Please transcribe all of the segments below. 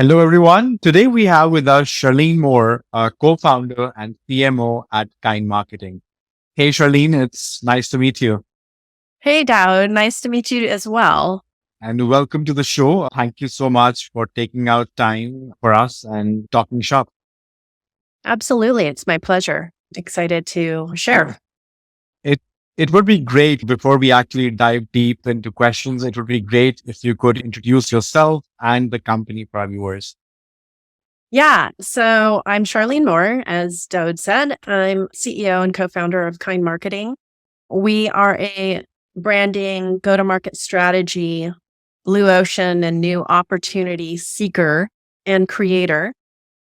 Hello, everyone. Today we have with us Charlene Moore, a co-founder and CMO at Kind Marketing. Hey, Charlene, it's nice to meet you Hey, Dawood. Nice to meet you as well. and welcome to the show. Thank you so much for taking out time for us and talking shop. Absolutely. It's my pleasure. Excited to share. It it would be great before we actually dive deep into questions. It would be great if you could introduce yourself and the company for our viewers. Yeah. So I'm Charlene Moore, as Dawood said. I'm CEO and co-founder of Kind Marketing. We are a branding, go-to-market strategy, blue ocean and new opportunity seeker and creator.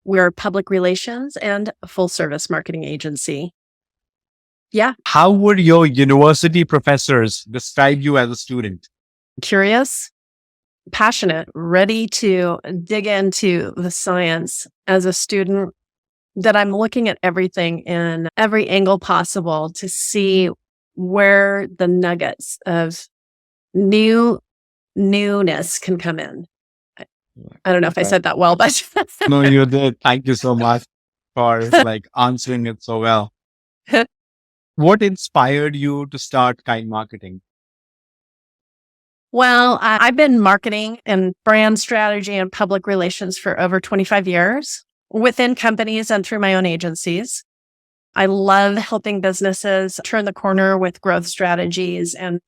We're public relations and a full service marketing agency. Yeah. How would your university professors describe you as a student? Curious, passionate, ready to dig into the science as a student, that I'm looking at everything in every angle possible to see where the nuggets of newness can come in. I don't know if I said that well, but No, you did. Thank you so much for answering it so well. What inspired you to start Kind Marketing? well, I've been marketing and brand strategy and public relations for over 25 years within companies and through my own agencies. I love helping businesses turn the corner with growth strategies and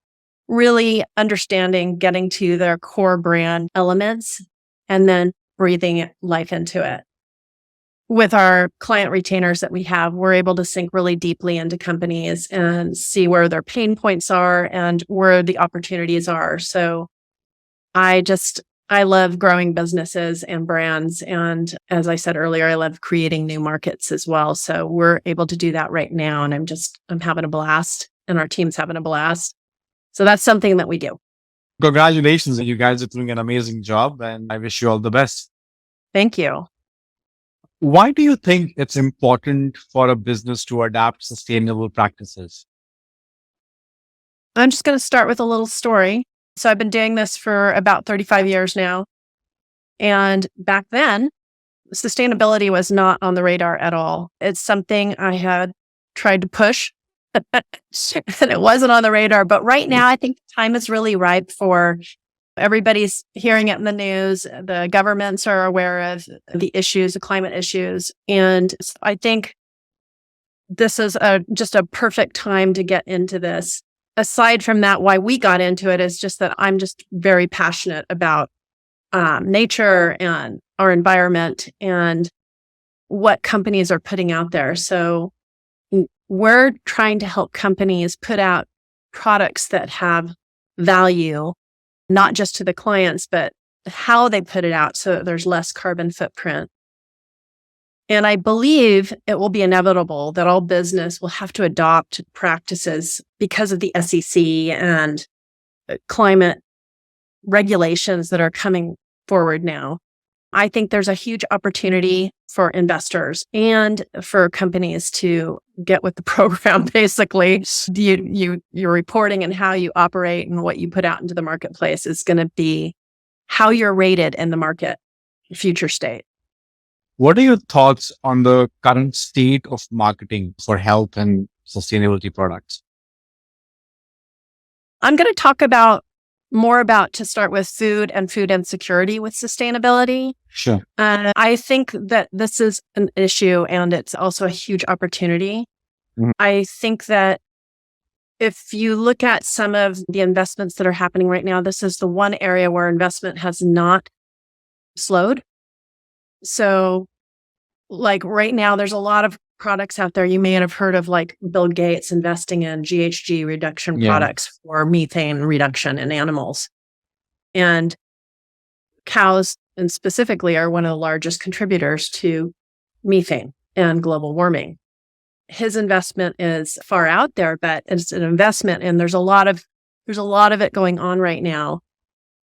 really understanding getting to their core brand elements and then breathing life into it. With our client retainers that we have, we're able to sink really deeply into companies and see where their pain points are and where the opportunities are. So I love growing businesses and brands. And as I said earlier, I love creating new markets as well. So we're able to do that right now. And I'm having a blast and our team's having a blast. So that's something that we do. Congratulations. You guys are doing an amazing job and I wish you all the best. Thank you. Why do you think it's important for a business to adapt sustainable practices? I'm just going to start with a little story. So I've been doing this for about 35 years now. And back then, sustainability was not on the radar at all. It's something I had tried to push and it wasn't on the radar. But right now, I think the time is really ripe for everybody's hearing it in the news. The governments are aware of the issues, the climate issues. And I think this is just a perfect time to get into this. Aside from that, why we got into it is just that I'm just very passionate about nature and our environment and what companies are putting out there. So we're trying to help companies put out products that have value, not just to the clients, but how they put it out so that there's less carbon footprint. And I believe it will be inevitable that all business will have to adopt practices because of the SEC and climate regulations that are coming forward now. I think there's a huge opportunity for investors and for companies to get with the program. Basically, your reporting and how you operate and what you put out into the marketplace is going to be how you're rated in the market, future state. What are your thoughts on the current state of marketing for health and sustainability products? I'm going to talk more about to start with food and food insecurity with sustainability. Sure. I think that this is an issue and it's also a huge opportunity. Mhm. I think that if you look at some of the investments that are happening right now, this is the one area where investment has not slowed. So like right now, there's a lot of products out there. You may have heard of like Bill Gates investing in GHG reduction products for methane reduction in animals. And cows, and specifically, are one of the largest contributors to methane and global warming. His investment is far out there, but it's an investment, and there's a lot of it going on right now.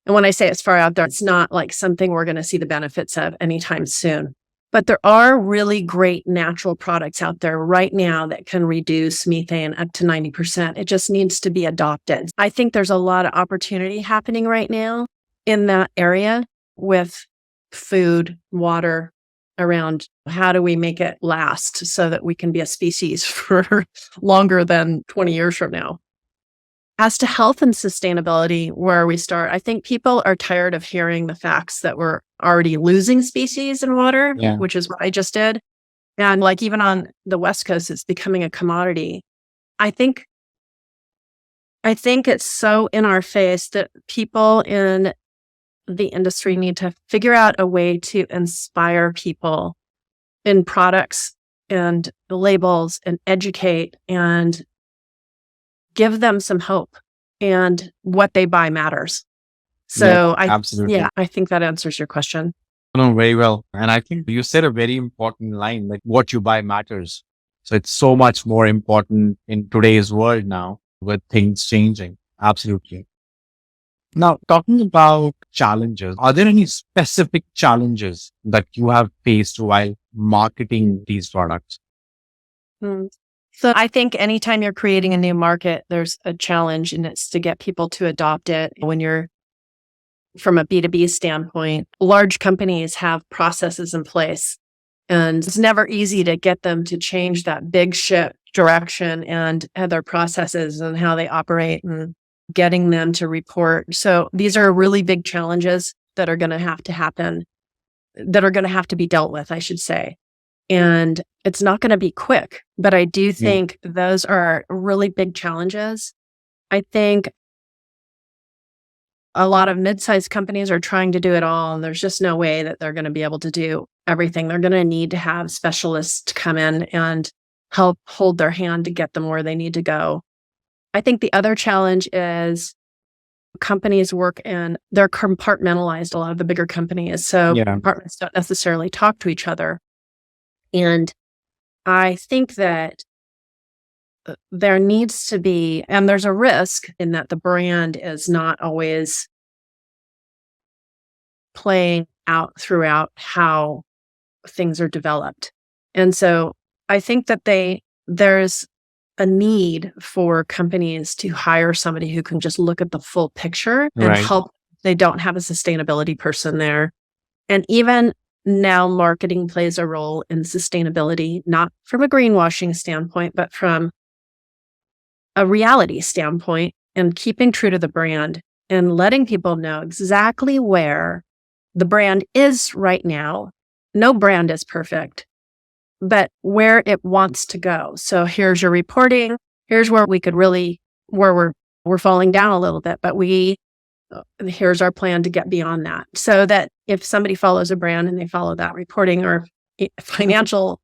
And when I say it's far out there, it's not like something we're going to see the benefits of anytime soon. But there are really great natural products out there right now that can reduce methane up to 90%. It just needs to be adopted. I think there's a lot of opportunity happening right now in that area with food, water, around how do we make it last so that we can be a species for longer than 20 years from now. As to health and sustainability, where we start, I think people are tired of hearing the facts that we're already losing species in water, Yeah. which is what I just did. And like even on the West Coast, it's becoming a commodity. I think it's so in our face that people in the industry need to figure out a way to inspire people in products and the labels and educate and give them some hope, and what they buy matters. So absolutely. I think that answers your question. No, very well. And I think you said a very important line, like what you buy matters. So it's so much more important in today's world now with things changing. Absolutely. Now, talking about challenges, are there any specific challenges that you have faced while marketing these products? So I think anytime you're creating a new market, there's a challenge, and it's to get people to adopt it. When you're from a B2B standpoint, large companies have processes in place, and it's never easy to get them to change that big ship direction and have their processes and how they operate and getting them to report. So these are really big challenges that are going to have to happen, that are going to have to be dealt with, I should say. And it's not going to be quick, but I do think those are really big challenges. I think a lot of mid-sized companies are trying to do it all, and there's just no way that they're going to be able to do everything. They're going to need to have specialists come in and help hold their hand to get them where they need to go. I think the other challenge is companies work in, they're compartmentalized, a lot of the bigger companies. So departments don't necessarily talk to each other. And I think that there needs to be, and there's a risk in that the brand is not always playing out throughout how things are developed. And so I think that there's a need for companies to hire somebody who can just look at the full picture and help. They don't have a sustainability person there. And even now, marketing plays a role in sustainability, not from a greenwashing standpoint, but from a reality standpoint, and keeping true to the brand and letting people know exactly where the brand is right now. No brand is perfect, but where it wants to go. So here's your reporting. Here's where we could really, where we're falling down a little bit, but here's our plan to get beyond that. So that if somebody follows a brand and they follow that reporting, or the financial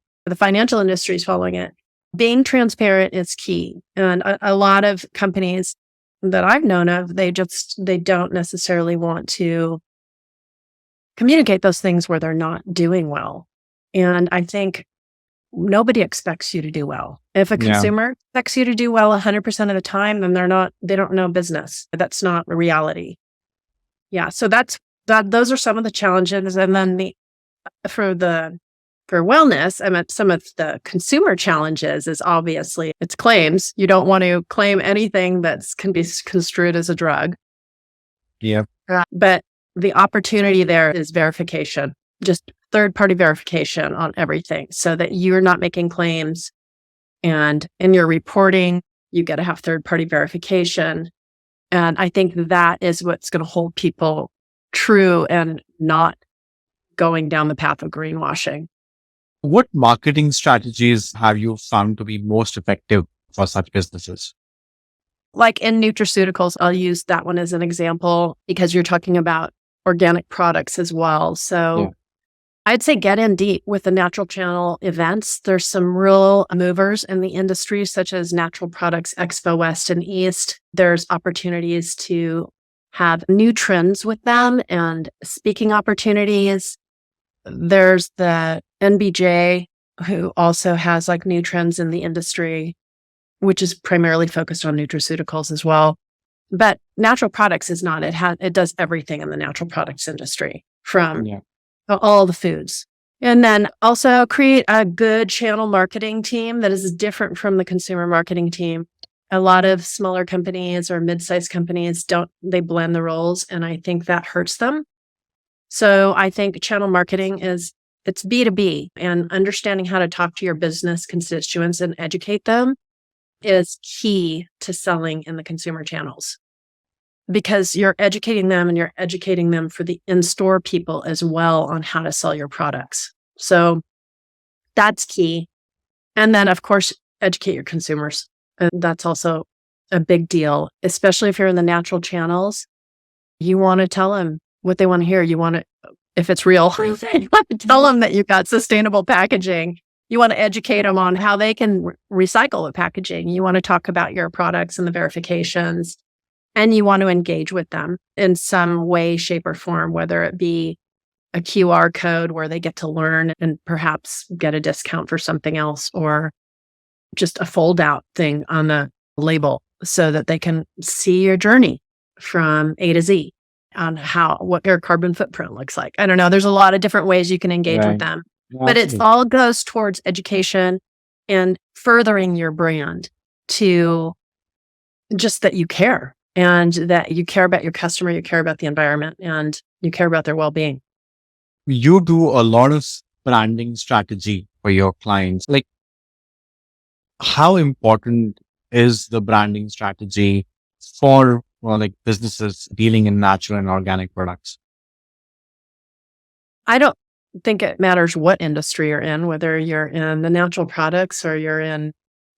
industry is following it, being transparent is key. And a lot of companies that I've known of, they don't necessarily want to communicate those things where they're not doing well. And I think nobody expects you to do well. If a consumer expects you to do well 100% of the time, then they don't know business. That's not a reality. Yeah. So those are some of the challenges. And then for wellness, I meant some of the consumer challenges is obviously it's claims. You don't want to claim anything that can be construed as a drug. Yeah. But the opportunity there is verification, just third-party verification on everything, so that you're not making claims. And in your reporting, you got to have third-party verification. And I think that is what's going to hold people true and not going down the path of greenwashing. What marketing strategies have you found to be most effective for such businesses? Like in nutraceuticals, I'll use that one as an example because you're talking about organic products as well. So I'd say get in deep with the natural channel events. There's some real movers in the industry, such as Natural Products Expo West and East. There's opportunities to have new trends with them and speaking opportunities. There's the NBJ, who also has like new trends in the industry, which is primarily focused on nutraceuticals as well. But natural products is not. It does everything in the natural products industry, from all the foods. And then also create a good channel marketing team that is different from the consumer marketing team. A lot of smaller companies or mid-sized companies they blend the roles, and I think that hurts them. So I think channel marketing it's B2B, and understanding how to talk to your business constituents and educate them is key to selling in the consumer channels, because you're educating them and you're educating them for the in-store people as well on how to sell your products. So that's key. And then, of course, educate your consumers. And that's also a big deal, especially if you're in the natural channels. You want to tell them what they want to hear. You want to, if it's real, you want to tell them that you've got sustainable packaging. You want to educate them on how they can recycle the packaging. You want to talk about your products and the verifications, and you want to engage with them in some way, shape, or form, whether it be a QR code where they get to learn and perhaps get a discount for something else, or just a fold out thing on the label so that they can see your journey from A to Z on what your carbon footprint looks like. I don't know. There's a lot of different ways you can engage with Right. them, Yeah, but it absolutely. all goes towards education and furthering your brand to just that you care, and that you care about your customer, you care about the environment, and you care about their well-being. You do a lot of branding strategy for your clients. Like, how important is the branding strategy for like businesses dealing in natural and organic products? I don't think it matters what industry you're in, whether you're in the natural products or you're in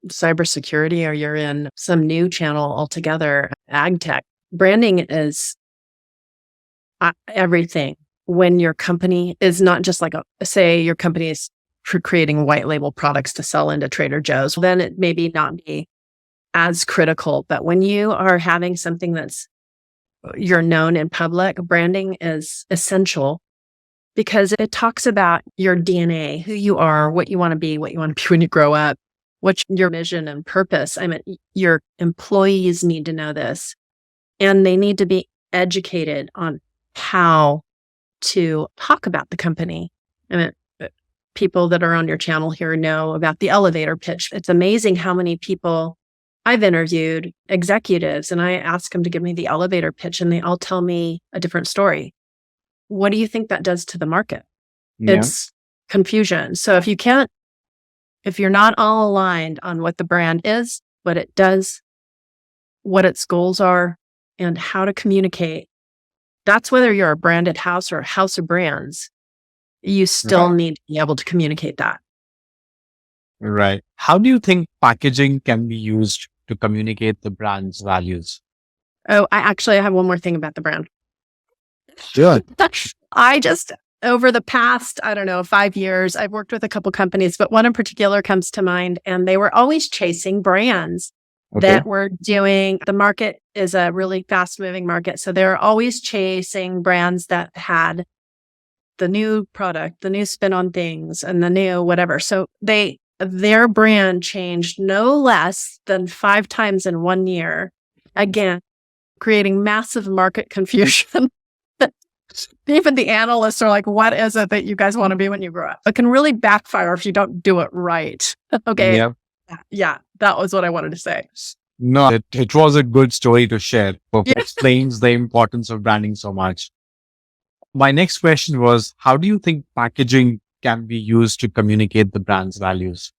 cybersecurity or you're in some new channel altogether, ag tech. Branding is everything. When your company is not just like say your company is creating white label products to sell into Trader Joe's, then it maybe not be as critical. But when you are having something that's you're known in public, branding is essential, because it talks about your DNA, who you are, what you want to be when you grow up, what's your mission and purpose. I mean, your employees need to know this, and they need to be educated on how to talk about the company. I mean, people that are on your channel here know about the elevator pitch. It's amazing how many people I've interviewed, executives, and I ask them to give me the elevator pitch, and they all tell me a different story. What do you think that does to the market? Yeah. It's confusion. So if you're not all aligned on what the brand is, what it does, what its goals are, and how to communicate, that's whether you're a branded house or a house of brands, you still Right. need to be able to communicate that. Right. How do you think packaging can be used to communicate the brand's values? Oh, I have one more thing about the brand. Sure. I just, over the past, I don't know, 5 years, I've worked with a couple companies, but one in particular comes to mind, and they were always chasing brands Okay. that were doing, the market is a really fast moving market. So they're always chasing brands that had the new product, the new spin on things, and the new whatever. So their brand changed no less than 5 times in 1 year. Again, creating massive market confusion. Even the analysts are like, what is it that you guys want to be when you grow up? It can really backfire if you don't do it right. Okay. Yeah. Yeah, that was what I wanted to say. No, it was a good story to share. It Yeah. explains the importance of branding so much. My next question was, how do you think packaging can be used to communicate the brand's values?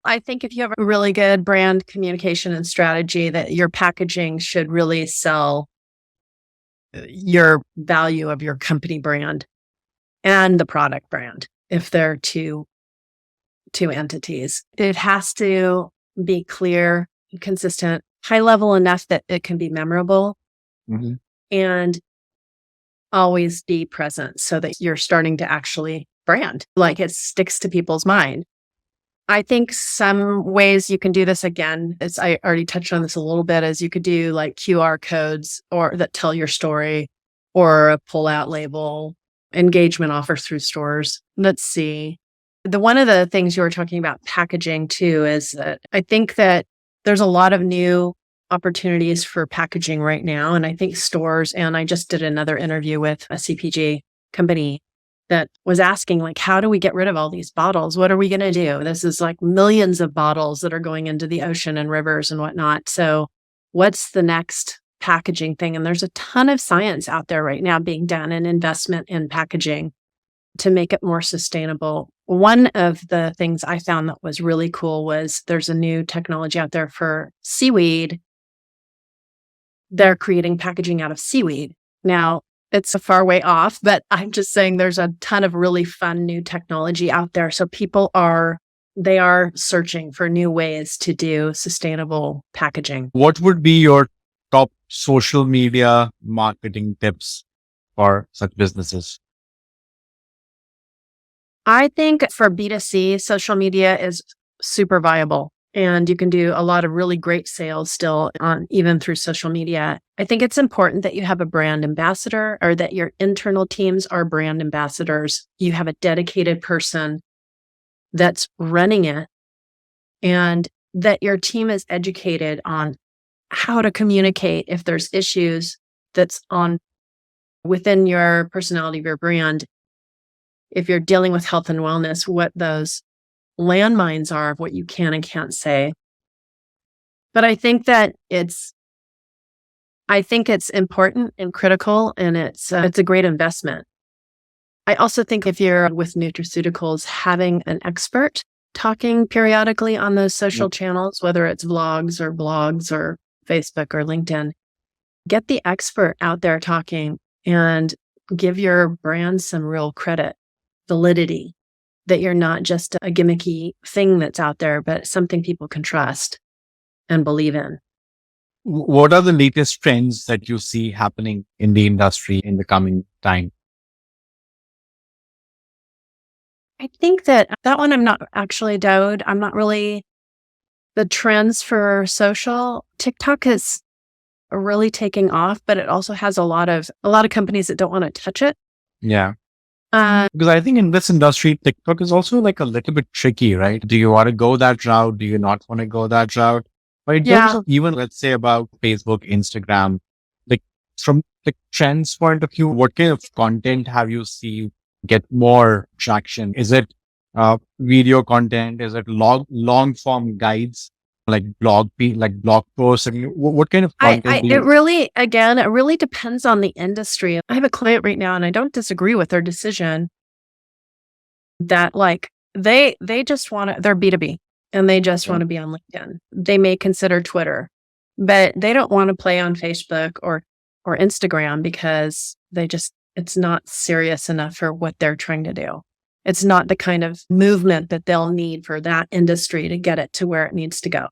I think if you have a really good brand communication and strategy, that your packaging should really sell your value of your company brand and the product brand, if they're two entities. It has to be clear, consistent, high level enough that it can be memorable, Mm-hmm. and always be present so that you're starting to actually brand, like it sticks to people's mind. I think some ways you can do this, again, I already touched on this a little bit, is you could do like QR codes or that tell your story, or a pull out label, engagement offers through stores. Let's see. One of the things you were talking about packaging too is that I think that there's a lot of new opportunities for packaging right now. And I think stores, and I just did another interview with a CPG company that was asking, like, how do we get rid of all these bottles? What are we going to do? This is like millions of bottles that are going into the ocean and rivers and whatnot. So what's the next packaging thing. And there's a ton of science out there right now being done and investment in packaging to make it more sustainable. One of the things I found that was really cool was there's a new technology out there for seaweed. They're creating packaging out of seaweed. Now, it's a far way off, but I'm just saying there's a ton of really fun new technology out there. So they are searching for new ways to do sustainable packaging. What would be your top social media marketing tips for such businesses? I think for B2C, social media is super viable. And you can do a lot of really great sales still on even through social media. I think it's important that you have a brand ambassador or that your internal teams are brand ambassadors. You have a dedicated person that's running it and that your team is educated on how to communicate if there's issues that's on within your personality of your brand. If you're dealing with health and wellness, what those landmines are of what you can and can't say. But I think that it's important and critical, and it's a great investment. I also think if you're with nutraceuticals, having an expert talking periodically on those social channels, whether it's vlogs or blogs or Facebook or LinkedIn, get the expert out there talking and give your brand some real credit, validity, that you're not just a gimmicky thing that's out there, but something people can trust and believe in. What are the latest trends that you see happening in the industry in the coming time? I think that one I'm not actually, Dawood. I'm not really the trends for social. TikTok is really taking off, but it also has a lot of companies that don't want to touch it. Yeah. Because I think in this industry, TikTok is also like a little bit tricky, right? Do you want to go that route? Do you not want to go that route? But in terms of even, let's say, about Facebook, Instagram, like from the trends point of view, what kind of content have you seen get more traction? Is it video content? Is it long form guides like blog posts? I mean, what kind of content do you? It really depends on the industry. I have a client right now, and I don't disagree with their decision that like they just want to, they're B2B and they just want to be on LinkedIn. They may consider Twitter, but they don't want to play on Facebook or Instagram because it's not serious enough for what they're trying to do. It's not the kind of movement that they'll need for that industry to get it to where it needs to go.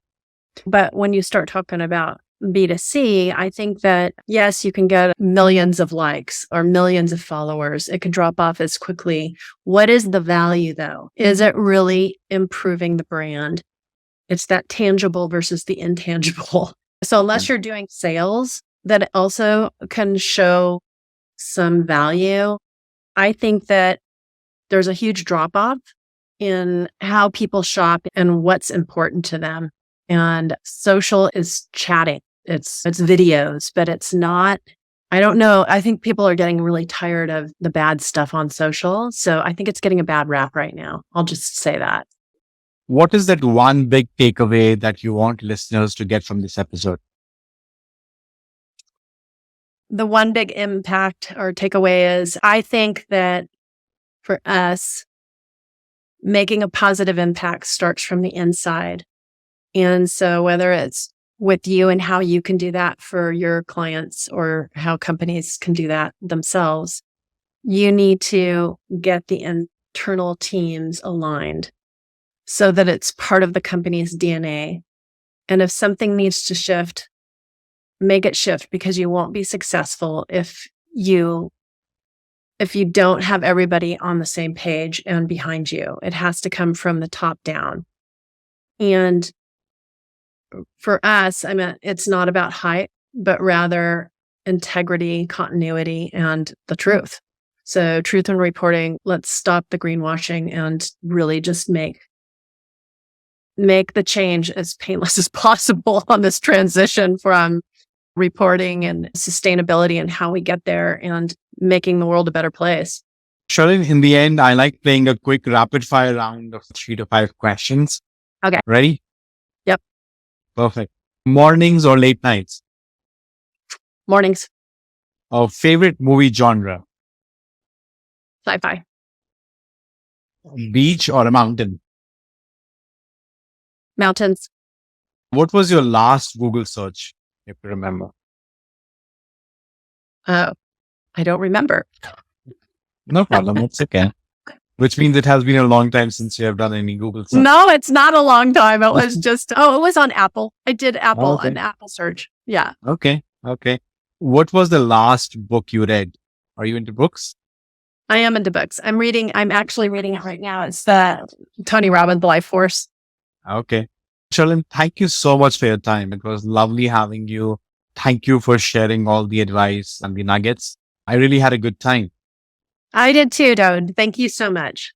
But when you start talking about B2C, I think that, yes, you can get millions of likes or millions of followers. It can drop off as quickly. What is the value, though? Is it really improving the brand? It's that tangible versus the intangible. So unless you're doing sales that also can show some value, I think that there's a huge drop off in how people shop and what's important to them. And social is chatting. It's videos, but it's not, I don't know. I think people are getting really tired of the bad stuff on social. So I think it's getting a bad rap right now. I'll just say that. What is that one big takeaway that you want listeners to get from this episode? The one big impact or takeaway is I think that for us, making a positive impact starts from the inside. And so whether it's with you and how you can do that for your clients or how companies can do that themselves, you need to get the internal teams aligned so that it's part of the company's DNA. And if something needs to shift, make it shift, because you won't be successful if you don't have everybody on the same page and behind you. It has to come from the top down. And for us, I mean, it's not about hype, but rather integrity, continuity, and the truth. So truth in reporting, let's stop the greenwashing and really just make the change as painless as possible on this transition from reporting and sustainability and how we get there and making the world a better place. Charlene, in the end, I like playing a quick rapid fire round of 3 to 5 questions. Okay. Ready? Yep. Perfect. Mornings or late nights? Mornings. Favorite movie genre? Sci-fi. Beach or a mountain? Mountains. What was your last Google search, if you remember? I don't remember. No problem. It's okay. Which means it has been a long time since you have done any Google search. No, it's not a long time. It was just, it was on Apple. I did Apple, Okay. an Apple search. Yeah. Okay. What was the last book you read? Are you into books? I am into books. I'm actually reading it right now. It's the Tony Robbins Life Force. Okay. Charlene, thank you so much for your time. It was lovely having you. Thank you for sharing all the advice and the nuggets. I really had a good time. I did too, Dawood. Thank you so much.